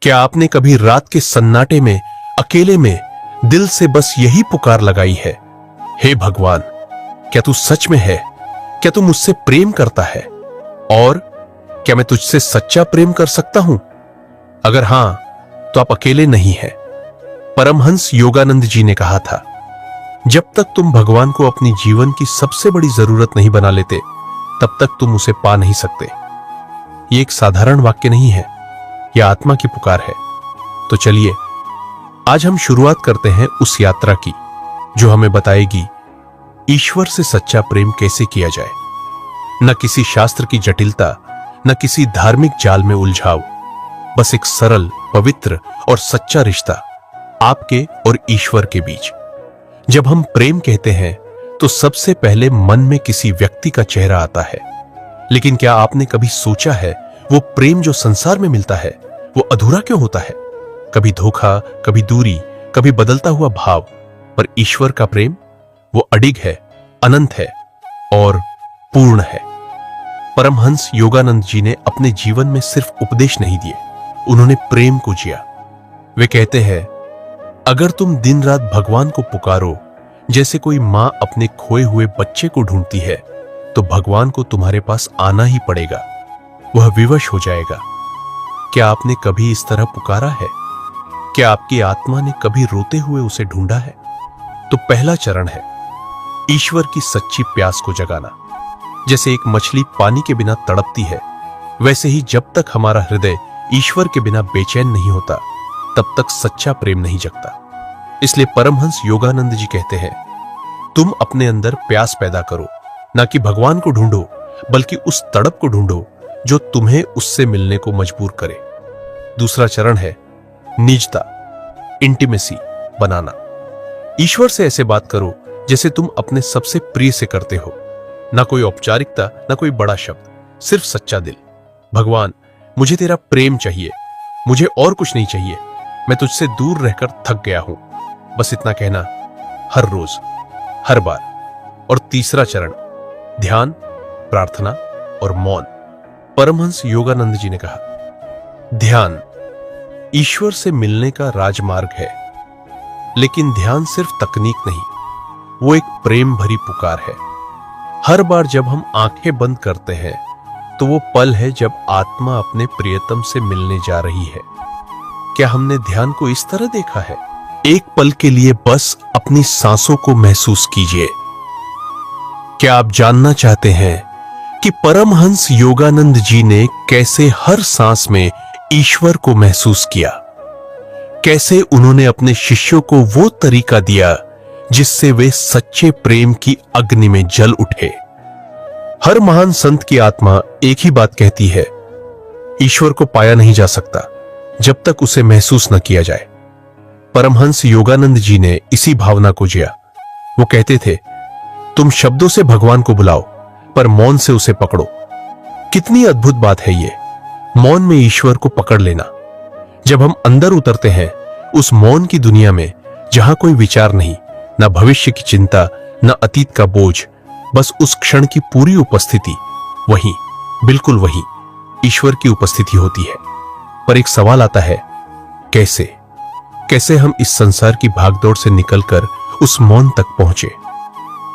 क्या आपने कभी रात के सन्नाटे में अकेले में दिल से बस यही पुकार लगाई है, हे भगवान, क्या तू सच में है? क्या तू मुझसे प्रेम करता है? और क्या मैं तुझसे सच्चा प्रेम कर सकता हूं? अगर हां, तो आप अकेले नहीं हैं। परमहंस योगानंद जी ने कहा था, जब तक तुम भगवान को अपनी जीवन की सबसे बड़ी जरूरत नहीं बना लेते, तब तक तुम उसे पा नहीं सकते। यह एक साधारण वाक्य नहीं है, यह आत्मा की पुकार है। तो चलिए आज हम शुरुआत करते हैं उस यात्रा की जो हमें बताएगी ईश्वर से सच्चा प्रेम कैसे किया जाए। न किसी शास्त्र की जटिलता, न किसी धार्मिक जाल में उलझाव, बस एक सरल, पवित्र और सच्चा रिश्ता आपके और ईश्वर के बीच। जब हम प्रेम कहते हैं तो सबसे पहले मन में किसी व्यक्ति का चेहरा आता है, लेकिन क्या आपने कभी सोचा है वो प्रेम जो संसार में मिलता है वो अधूरा क्यों होता है? कभी धोखा, कभी दूरी, कभी बदलता हुआ भाव। पर ईश्वर का प्रेम वो अडिग है, अनंत है और पूर्ण है। परमहंस योगानंद जी ने अपने जीवन में सिर्फ उपदेश नहीं दिए, उन्होंने प्रेम को जिया। वे कहते हैं, अगर तुम दिन रात भगवान को पुकारो जैसे कोई मां अपने खोए हुए बच्चे को ढूंढती है, तो भगवान को तुम्हारे पास आना ही पड़ेगा, वह विवश हो जाएगा। क्या आपने कभी इस तरह पुकारा है? क्या आपकी आत्मा ने कभी रोते हुए उसे ढूंढा है? तो पहला चरण है ईश्वर की सच्ची प्यास को जगाना। जैसे एक मछली पानी के बिना तड़पती है, वैसे ही जब तक हमारा हृदय ईश्वर के बिना बेचैन नहीं होता, तब तक सच्चा प्रेम नहीं जगता। इसलिए परमहंस योगानंद जी कहते हैं, तुम अपने अंदर प्यास पैदा करो, ना कि भगवान को ढूंढो, बल्कि उस तड़प को ढूंढो जो तुम्हें उससे मिलने को मजबूर करे। दूसरा चरण है निजता, इंटीमेसी बनाना। ईश्वर से ऐसे बात करो जैसे तुम अपने सबसे प्रिय से करते हो। ना कोई औपचारिकता, ना कोई बड़ा शब्द, सिर्फ सच्चा दिल। भगवान, मुझे तेरा प्रेम चाहिए, मुझे और कुछ नहीं चाहिए, मैं तुझसे दूर रहकर थक गया हूं। बस इतना कहना, हर रोज, हर बार। और तीसरा चरण ध्यान, प्रार्थना और मौन। परमहंस योगानंद जी ने कहा, ध्यान ईश्वर से मिलने का राजमार्ग है, लेकिन ध्यान सिर्फ तकनीक नहीं, वो एक प्रेम भरी पुकार है। हर बार जब हम आंखें बंद करते हैं तो वो पल है जब आत्मा अपने प्रियतम से मिलने जा रही है। क्या हमने ध्यान को इस तरह देखा है? एक पल के लिए बस अपनी सांसों को महसूस कीजिए। क्या आप जानना चाहते हैं कि परमहंस योगानंद जी ने कैसे हर सांस में ईश्वर को महसूस किया? कैसे उन्होंने अपने शिष्यों को वो तरीका दिया जिससे वे सच्चे प्रेम की अग्नि में जल उठे? हर महान संत की आत्मा एक ही बात कहती है, ईश्वर को पाया नहीं जा सकता जब तक उसे महसूस न किया जाए। परमहंस योगानंद जी ने इसी भावना को जिया। वो कहते थे, तुम शब्दों से भगवान को बुलाओ, पर मौन से उसे पकड़ो। कितनी अद्भुत बात है ये, मौन में ईश्वर को पकड़ लेना। जब हम अंदर उतरते हैं उस मौन की दुनिया में, जहां कोई विचार नहीं, न भविष्य की चिंता, न अतीत का बोझ, बस उस क्षण की पूरी उपस्थिति, वही, बिल्कुल वही ईश्वर की उपस्थिति होती है। पर एक सवाल आता है, कैसे हम इस संसार की भागदौड़ से निकलकर उस मौन तक पहुंचे?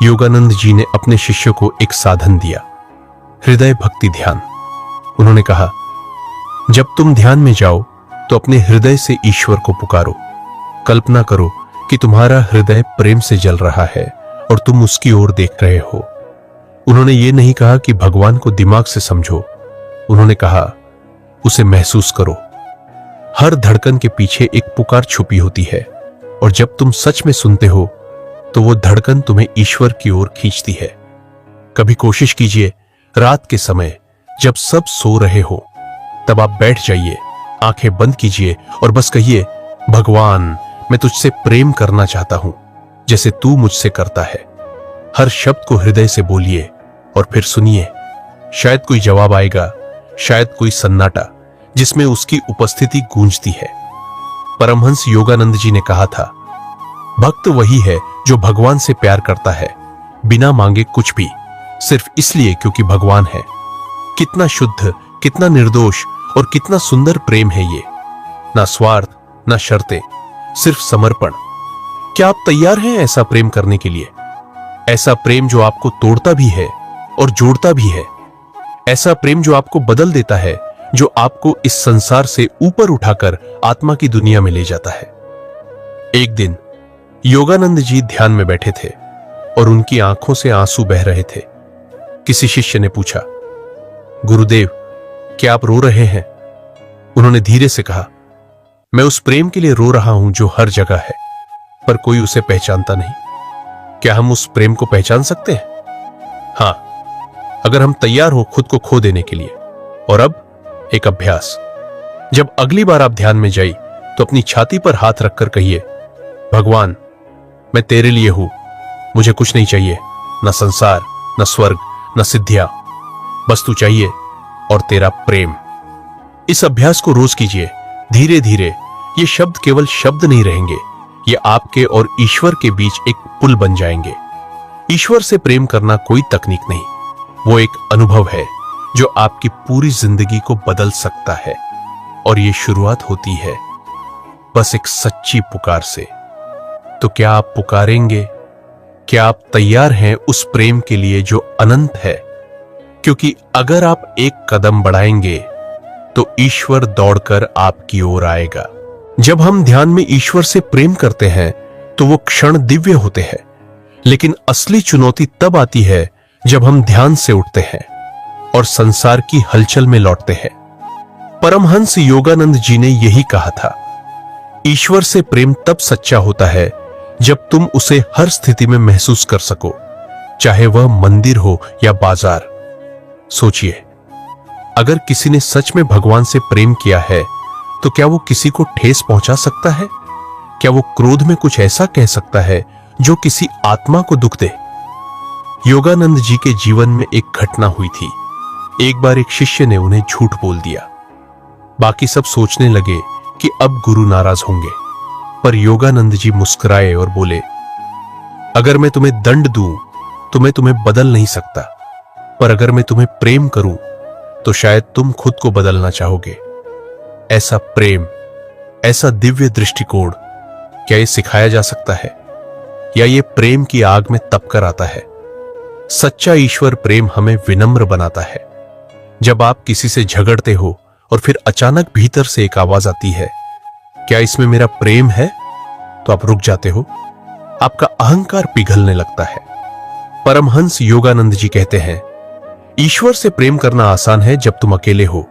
योगानंद जी ने अपने शिष्यों को एक साधन दिया, हृदय भक्ति ध्यान। उन्होंने कहा, जब तुम ध्यान में जाओ तो अपने हृदय से ईश्वर को पुकारो। कल्पना करो कि तुम्हारा हृदय प्रेम से जल रहा है और तुम उसकी ओर देख रहे हो। उन्होंने ये नहीं कहा कि भगवान को दिमाग से समझो, उन्होंने कहा, उसे महसूस करो। हर धड़कन के पीछे एक पुकार छुपी होती है, और जब तुम सच में सुनते हो तो वो धड़कन तुम्हें ईश्वर की ओर खींचती है। कभी कोशिश कीजिए, रात के समय जब सब सो रहे हो, तब आप बैठ जाइए, आंखें बंद कीजिए और बस कहिए, भगवान, मैं तुझसे प्रेम करना चाहता हूं जैसे तू मुझसे करता है। हर शब्द को हृदय से बोलिए और फिर सुनिए। शायद कोई जवाब आएगा, शायद कोई सन्नाटा जिसमें उसकी उपस्थिति गूंजती है। परमहंस योगानंद जी ने कहा था, भक्त वही है जो भगवान से प्यार करता है बिना मांगे कुछ भी, सिर्फ इसलिए क्योंकि भगवान है। कितना शुद्ध, कितना निर्दोष और कितना सुंदर प्रेम है ये। ना स्वार्थ, ना शर्तें, सिर्फ समर्पण। क्या आप तैयार हैं ऐसा प्रेम करने के लिए? ऐसा प्रेम जो आपको तोड़ता भी है और जोड़ता भी है। ऐसा प्रेम जो आपको बदल देता है, जो आपको इस संसार से ऊपर उठाकर आत्मा की दुनिया में ले जाता है। एक दिन योगानंद जी ध्यान में बैठे थे और उनकी आंखों से आंसू बह रहे थे। किसी शिष्य ने पूछा, गुरुदेव, क्या आप रो रहे हैं? उन्होंने धीरे से कहा, मैं उस प्रेम के लिए रो रहा हूं जो हर जगह है, पर कोई उसे पहचानता नहीं। क्या हम उस प्रेम को पहचान सकते हैं? हां, अगर हम तैयार हो खुद को खो देने के लिए। और अब एक अभ्यास। जब अगली बार आप ध्यान में जाइए तो अपनी छाती पर हाथ रखकर कहिए, भगवान, मैं तेरे लिए हूं, मुझे कुछ नहीं चाहिए, न संसार, न स्वर्ग, न सिद्धियां, बस तू चाहिए और तेरा प्रेम। इस अभ्यास को रोज कीजिए। धीरे धीरे ये शब्द केवल शब्द नहीं रहेंगे, ये आपके और ईश्वर के बीच एक पुल बन जाएंगे। ईश्वर से प्रेम करना कोई तकनीक नहीं, वो एक अनुभव है जो आपकी पूरी जिंदगी को बदल सकता है। और ये शुरुआत होती है बस एक सच्ची पुकार से। तो क्या आप पुकारेंगे? क्या आप तैयार हैं उस प्रेम के लिए जो अनंत है? क्योंकि अगर आप एक कदम बढ़ाएंगे तो ईश्वर दौड़कर आपकी ओर आएगा। जब हम ध्यान में ईश्वर से प्रेम करते हैं तो वो क्षण दिव्य होते हैं, लेकिन असली चुनौती तब आती है जब हम ध्यान से उठते हैं और संसार की हलचल में लौटते हैं। परमहंस योगानंद जी ने यही कहा था, ईश्वर से प्रेम तब सच्चा होता है जब तुम उसे हर स्थिति में महसूस कर सको, चाहे वह मंदिर हो या बाजार। सोचिए, अगर किसी ने सच में भगवान से प्रेम किया है तो क्या वो किसी को ठेस पहुंचा सकता है? क्या वो क्रोध में कुछ ऐसा कह सकता है जो किसी आत्मा को दुख दे? योगानंद जी के जीवन में एक घटना हुई थी। एक बार एक शिष्य ने उन्हें झूठ बोल दिया। बाकी सब सोचने लगे कि अब गुरु नाराज होंगे, पर योगानंद जी मुस्कुराए और बोले, अगर मैं तुम्हें दंड दूं तो मैं तुम्हें बदल नहीं सकता, पर अगर मैं तुम्हें प्रेम करूं तो शायद तुम खुद को बदलना चाहोगे। ऐसा प्रेम, ऐसा दिव्य दृष्टिकोण, क्या ये सिखाया जा सकता है या ये प्रेम की आग में तपकर आता है? सच्चा ईश्वर प्रेम हमें विनम्र बनाता है। जब आप किसी से झगड़ते हो और फिर अचानक भीतर से एक आवाज आती है, क्या इसमें मेरा प्रेम है? तो आप रुक जाते हो, आपका अहंकार पिघलने लगता है। परमहंस योगानंद जी कहते हैं, ईश्वर से प्रेम करना आसान है जब तुम अकेले हो,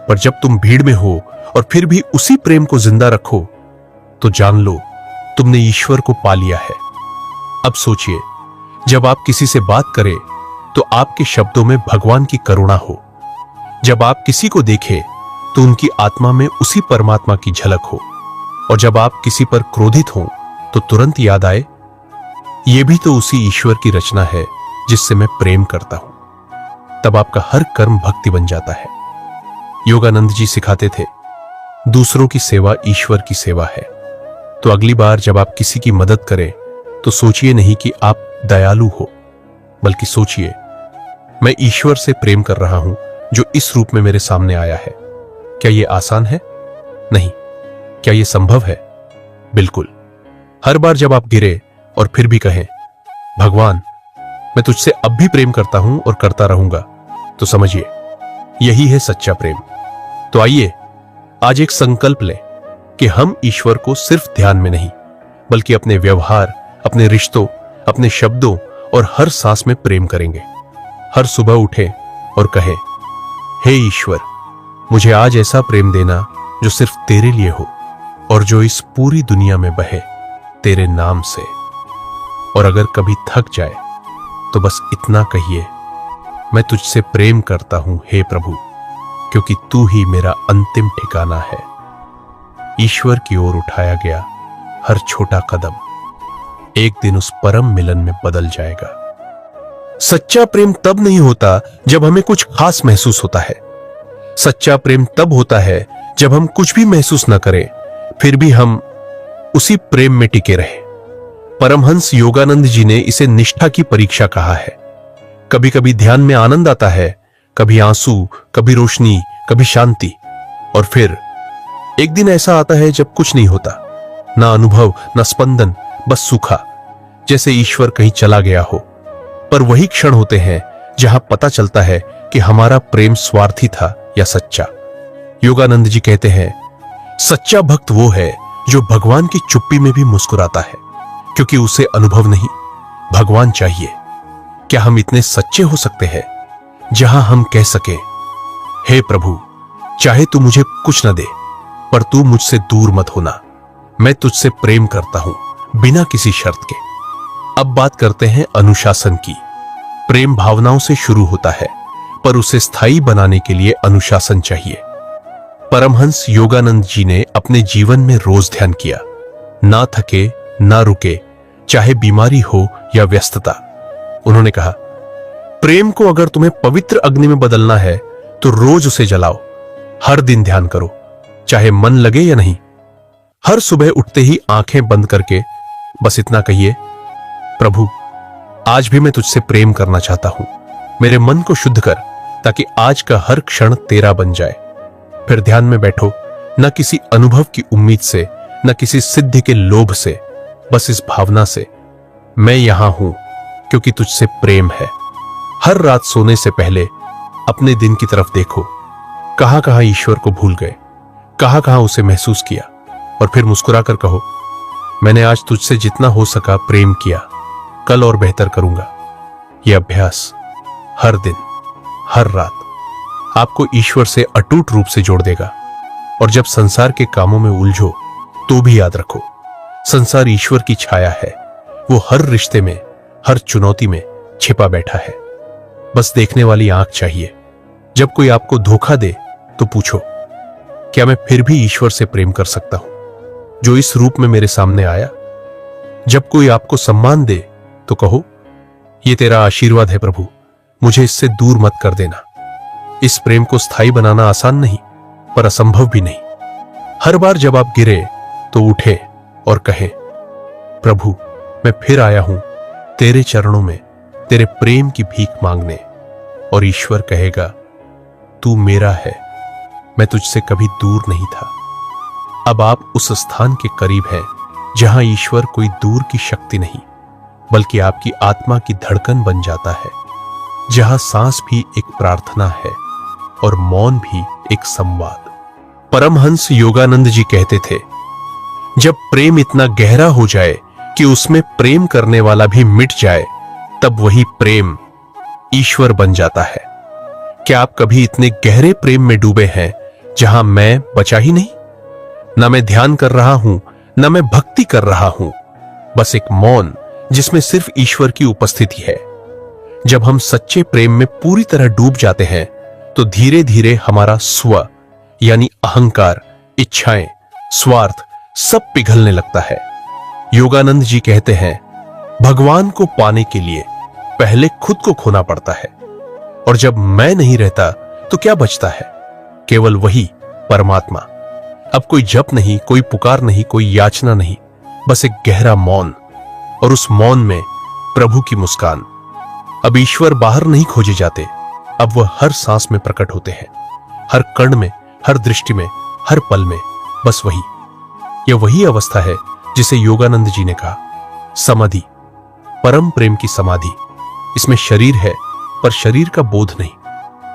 पर जब तुम भीड़ में हो और फिर भी उसी प्रेम को जिंदा रखो तो जान लो तुमने ईश्वर को पा लिया है। अब सोचिए, जब आप किसी से बात करें तो आपके शब्दों में भगवान की करुणा हो। जब आप किसी को देखें तो उनकी आत्मा में उसी परमात्मा की झलक हो। और जब आप किसी पर क्रोधित हो तो तुरंत याद आए, यह भी तो उसी ईश्वर की रचना है जिससे मैं प्रेम करता हूं। तब आपका हर कर्म भक्ति बन जाता है। योगानंद जी सिखाते थे, दूसरों की सेवा ईश्वर की सेवा है। तो अगली बार जब आप किसी की मदद करें तो सोचिए नहीं कि आप दयालु हो, बल्कि सोचिए, मैं ईश्वर से प्रेम कर रहा हूं जो इस रूप में मेरे सामने आया है। क्या यह आसान है? नहीं। क्या यह संभव है? बिल्कुल। हर बार जब आप गिरे और फिर भी कहें, भगवान, मैं तुझसे अब भी प्रेम करता हूं और करता रहूंगा, तो समझिए यही है सच्चा प्रेम। तो आइए आज एक संकल्प लें कि हम ईश्वर को सिर्फ ध्यान में नहीं, बल्कि अपने व्यवहार, अपने रिश्तों, अपने शब्दों और हर सांस में प्रेम करेंगे। हर सुबह उठें और कहें, हे ईश्वर, मुझे आज ऐसा प्रेम देना जो सिर्फ तेरे लिए हो और जो इस पूरी दुनिया में बहे तेरे नाम से। और अगर कभी थक जाए तो बस इतना कहिए, मैं तुझसे प्रेम करता हूं हे प्रभु, क्योंकि तू ही मेरा अंतिम ठिकाना है। ईश्वर की ओर उठाया गया हर छोटा कदम एक दिन उस परम मिलन में बदल जाएगा। सच्चा प्रेम तब नहीं होता जब हमें कुछ खास महसूस होता है। सच्चा प्रेम तब होता है जब हम कुछ भी महसूस न करें, फिर भी हम उसी प्रेम में टिके रहें। परमहंस योगानंद जी ने इसे निष्ठा की परीक्षा कहा है। कभी कभी ध्यान में आनंद आता है, कभी आंसू, कभी रोशनी, कभी शांति, और फिर एक दिन ऐसा आता है जब कुछ नहीं होता, ना अनुभव, ना स्पंदन, बस सूखा, जैसे ईश्वर कहीं चला गया हो। पर वही क्षण होते हैं जहां पता चलता है कि हमारा प्रेम स्वार्थी था या सच्चा। योगानंद जी कहते हैं, सच्चा भक्त वो है जो भगवान की चुप्पी में भी मुस्कुराता है, क्योंकि उसे अनुभव नहीं, भगवान चाहिए। क्या हम इतने सच्चे हो सकते हैं जहां हम कह सके, हे प्रभु, चाहे तू मुझे कुछ न दे, पर तू मुझसे दूर मत होना, मैं तुझसे प्रेम करता हूं बिना किसी शर्त के। अब बात करते हैं अनुशासन की। प्रेम भावनाओं से शुरू होता है, पर उसे स्थायी बनाने के लिए अनुशासन चाहिए। परमहंस योगानंद जी ने अपने जीवन में रोज ध्यान किया, ना थके ना रुके, चाहे बीमारी हो या व्यस्तता। उन्होंने कहा, प्रेम को अगर तुम्हें पवित्र अग्नि में बदलना है तो रोज उसे जलाओ, हर दिन ध्यान करो, चाहे मन लगे या नहीं। हर सुबह उठते ही आंखें बंद करके बस इतना कहिए, प्रभु, आज भी मैं तुझसे प्रेम करना चाहता हूं, मेरे मन को शुद्ध कर ताकि आज का हर क्षण तेरा बन जाए। फिर ध्यान में बैठो, न किसी अनुभव की उम्मीद से, न किसी सिद्धि के लोभ से, बस इस भावना से, मैं यहां हूं क्योंकि तुझसे प्रेम है। हर रात सोने से पहले अपने दिन की तरफ देखो, कहां कहां ईश्वर को भूल गए, कहां कहां उसे महसूस किया, और फिर मुस्कुराकर कहो, मैंने आज तुझसे जितना हो सका प्रेम किया, कल और बेहतर करूंगा। यह अभ्यास हर दिन, हर रात आपको ईश्वर से अटूट रूप से जोड़ देगा। और जब संसार के कामों में उलझो तो भी याद रखो, संसार ईश्वर की छाया है, वो हर रिश्ते में, हर चुनौती में छिपा बैठा है, बस देखने वाली आंख चाहिए। जब कोई आपको धोखा दे तो पूछो, क्या मैं फिर भी ईश्वर से प्रेम कर सकता हूं जो इस रूप में मेरे सामने आया? जब कोई आपको सम्मान दे तो कहो, यह तेरा आशीर्वाद है प्रभु, मुझे इससे दूर मत कर देना। इस प्रेम को स्थायी बनाना आसान नहीं, पर असंभव भी नहीं। हर बार जब आप गिरे तो उठे और कहें, प्रभु, मैं फिर आया हूं तेरे चरणों में तेरे प्रेम की भीख मांगने। और ईश्वर कहेगा, तू मेरा है, मैं तुझसे कभी दूर नहीं था। अब आप उस स्थान के करीब हैं जहां ईश्वर कोई दूर की शक्ति नहीं, बल्कि आपकी आत्मा की धड़कन बन जाता है, जहां सांस भी एक प्रार्थना है और मौन भी एक संवाद। परमहंस योगानंद जी कहते थे, जब प्रेम इतना गहरा हो जाए कि उसमें प्रेम करने वाला भी मिट जाए, तब वही प्रेम ईश्वर बन जाता है। क्या आप कभी इतने गहरे प्रेम में डूबे हैं जहां मैं बचा ही नहीं? ना मैं ध्यान कर रहा हूं, ना मैं भक्ति कर रहा हूं, बस एक मौन जिसमें सिर्फ ईश्वर की उपस्थिति है। जब हम सच्चे प्रेम में पूरी तरह डूब जाते हैं तो धीरे धीरे हमारा स्व यानी अहंकार, इच्छाएं, स्वार्थ सब पिघलने लगता है। योगानंद जी कहते हैं, भगवान को पाने के लिए पहले खुद को खोना पड़ता है, और जब मैं नहीं रहता तो क्या बचता है? केवल वही परमात्मा। अब कोई जप नहीं, कोई पुकार नहीं, कोई याचना नहीं, बस एक गहरा मौन, और उस मौन में प्रभु की मुस्कान। अब ईश्वर बाहर नहीं खोजे जाते, अब वह हर सांस में प्रकट होते हैं, हर कण में, हर दृष्टि में, हर पल में, बस वही। यह वही अवस्था है जिसे योगानंद जी ने कहा, समाधि, परम प्रेम की समाधि। इसमें शरीर है पर शरीर का बोध नहीं,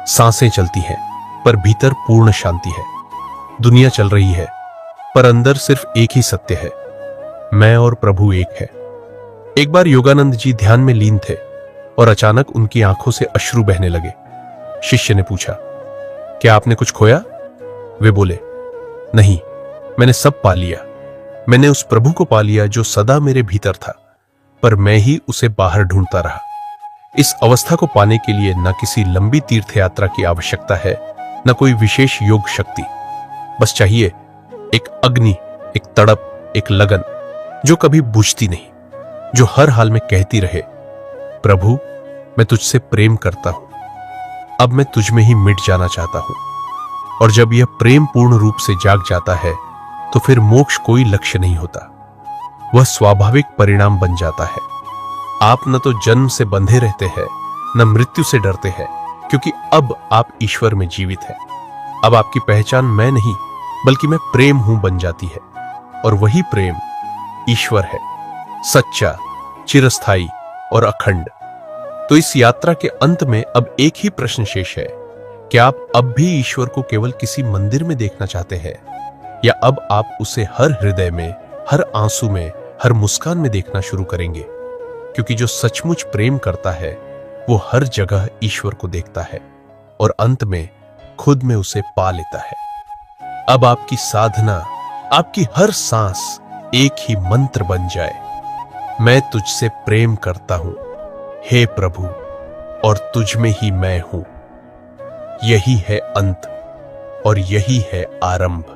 सांसें चलती हैं पर भीतर पूर्ण शांति है, दुनिया चल रही है पर अंदर सिर्फ एक ही सत्य है, मैं और प्रभु एक है। एक बार योगानंद जी ध्यान में लीन थे और अचानक उनकी आंखों से अश्रु बहने लगे। शिष्य ने पूछा, क्या आपने कुछ खोया? वे बोले, नहीं, मैंने सब पा लिया। मैंने उस प्रभु को पा लिया जो सदा मेरे भीतर था, पर मैं ही उसे बाहर ढूंढता रहा। इस अवस्था को पाने के लिए न किसी लंबी तीर्थ यात्रा की आवश्यकता है, न कोई विशेष योग शक्ति। बस चाहिए एक अग्नि, एक तड़प, एक लगन जो कभी बुझती नहीं, जो हर हाल में कहती रहे, प्रभु, मैं तुझसे प्रेम करता हूं, अब मैं तुझ में ही मिट जाना चाहता हूं। और जब यह प्रेम पूर्ण रूप से जाग जाता है तो फिर मोक्ष कोई लक्ष्य नहीं होता, वह स्वाभाविक परिणाम बन जाता है। आप न तो जन्म से बंधे रहते हैं, न मृत्यु से डरते हैं, क्योंकि अब आप ईश्वर में जीवित हैं। अब आपकी पहचान मैं नहीं बल्कि मैं प्रेम हूं बन जाती है। और वही प्रेम ईश्वर है, सच्चा, चिरस्थायी और अखंड। तो इस यात्रा के अंत में अब एक ही प्रश्न शेष है, क्या आप अब भी ईश्वर को केवल किसी मंदिर में देखना चाहते हैं, या अब आप उसे हर हृदय में, हर आंसू में, हर मुस्कान में देखना शुरू करेंगे? क्योंकि जो सचमुच प्रेम करता है वो हर जगह ईश्वर को देखता है और अंत में खुद में उसे पा लेता है। अब आपकी साधना, आपकी हर सांस एक ही मंत्र बन जाए, मैं तुझसे प्रेम करता हूं हे प्रभु, और तुझ में ही मैं हूं। यही है अंत और यही है आरंभ।